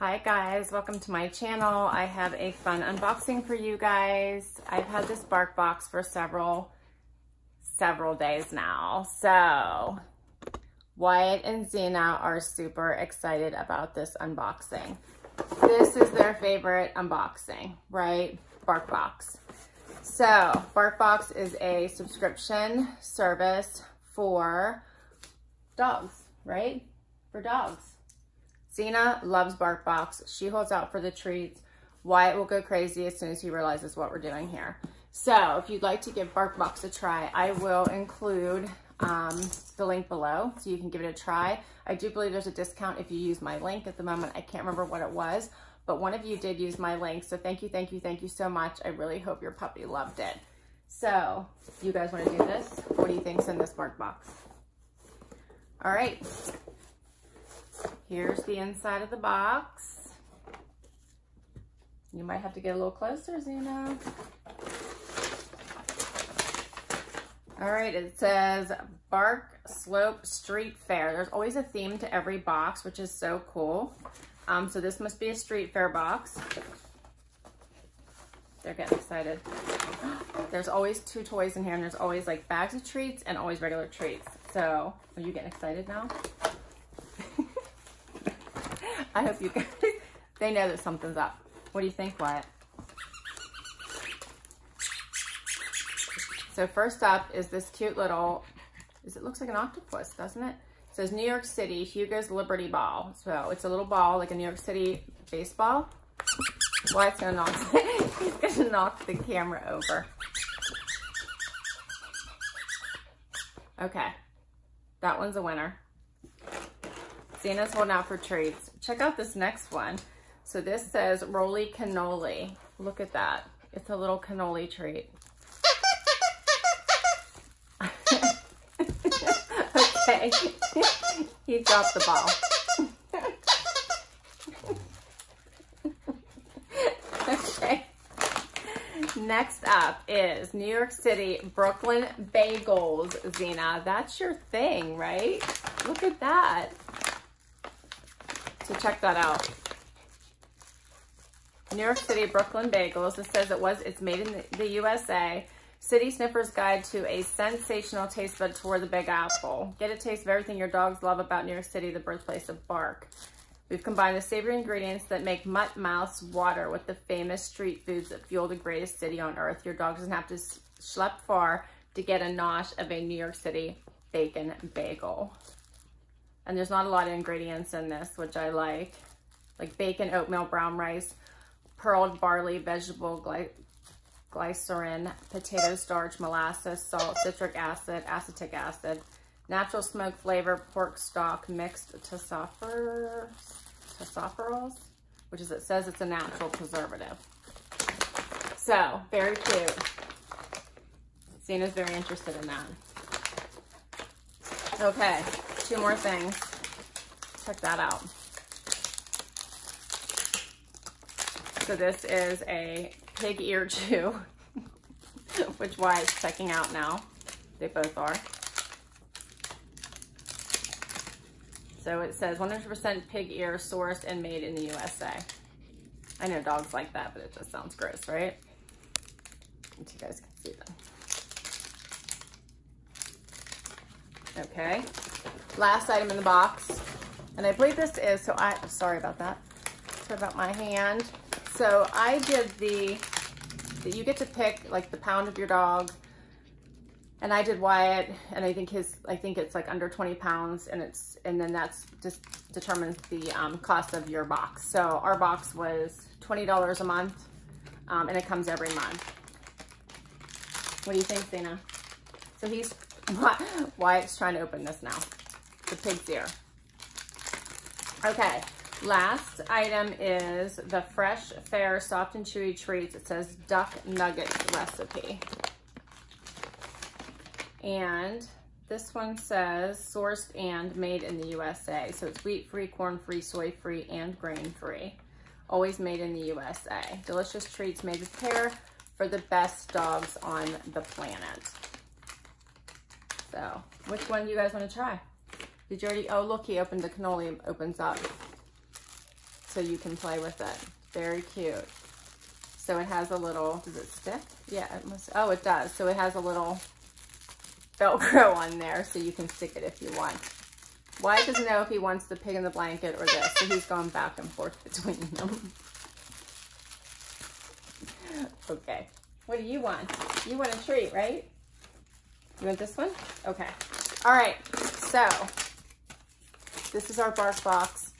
Hi guys, welcome to my channel. I have a fun unboxing for you guys. I've had this BarkBox for several days now. So Wyatt and Zena are super excited about this unboxing. This is their favorite unboxing, right? BarkBox. So BarkBox is a subscription service for dogs, right? For dogs. Zena loves BarkBox. She holds out for the treats. Wyatt will go crazy as soon as he realizes what we're doing here. So if you'd like to give BarkBox a try, I will include the link below so you can give it a try. I do believe there's a discount if you use my link. At the moment, I can't remember what it was, but one of you did use my link. So thank you so much. I really hope your puppy loved it. So you guys want to do this? What do you think's in this BarkBox? All right. Here's the inside of the box. You might have to get a little closer, Zena. All right, it says Bark Slope Street Fair. There's always a theme to every box, which is so cool. So this must be a street fair box. They're getting excited. There's always two toys in here, and there's always like bags of treats and always regular treats. So are you getting excited now? I hope you guys, they know that something's up. What do you think, Wyatt? So first up is this cute little, it looks like an octopus, doesn't it? It says New York City, Hugo's Liberty Ball. So it's a little ball, like a New York City baseball. Wyatt's gonna knock, he's gonna knock the camera over. Okay, that one's a winner. Zena's holding out for treats. Check out this next one. So this says Roly Cannoli. Look at that. It's a little cannoli treat. Okay. He dropped the ball. Okay. Next up is New York City Brooklyn Bagels, Zena. That's your thing, right? Look at that. So check that out. New York City Brooklyn Bagels. It says it's made in the USA. City Sniffer's Guide to a Sensational Taste Bud Tour of the Big Apple. Get a taste of everything your dogs love about New York City, the birthplace of bark. We've combined the savory ingredients that make mutt mouths water with the famous street foods that fuel the greatest city on earth. Your dog doesn't have to schlep far to get a nosh of a New York City bacon bagel. And there's not a lot of ingredients in this, which I like bacon, oatmeal, brown rice, pearled barley, vegetable glycerin, potato starch, molasses, salt, citric acid, acetic acid, natural smoke flavor, pork stock, mixed tocopherols, which is, it says it's a natural preservative. So, very cute. Zena's very interested in that. Okay, two more things. Check that out. So this is a pig ear chew, which Wyatt's checking out now. They both are. So it says 100% pig ear sourced and made in the USA. I know dogs like that, but it just sounds gross, right? So you guys can see that. Okay. Last item in the box. And I believe this is, sorry about that. Sorry about my hand. So I did you get to pick like the pound of your dog. And I did Wyatt, and I think it's like under 20 pounds, and then that's just determines the cost of your box. So our box was $20 a month, and it comes every month. What do you think, Zena? So Wyatt's trying to open this now, the pig's ear. Okay, last item is the Fresh Fare Soft and Chewy Treats. It says Duck Nuggets Recipe. And this one says sourced and made in the USA. So it's wheat-free, corn-free, soy-free, and grain-free. Always made in the USA. Delicious treats made with care for the best dogs on the planet. So, which one do you guys want to try? Did you already, oh look, he opened the cannoli, opens up. so you can play with it. Very cute. So it has a little, does it stick? Yeah, it must, oh, it does. So it has a little Velcro on there so you can stick it if you want. Wyatt doesn't know if he wants the pig in the blanket or this, so he's going back and forth between them. Okay, what do you want? You want a treat, right? You want this one? Okay. All right, so this is our BarkBox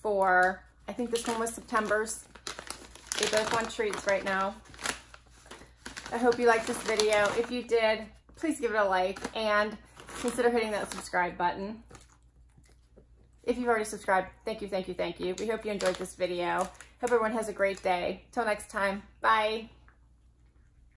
for, I think this one was September's. They both want treats right now. I hope you liked this video. If you did, please give it a like and consider hitting that subscribe button. If you've already subscribed, thank you, thank you, thank you. We hope you enjoyed this video. Hope everyone has a great day. Till next time, bye.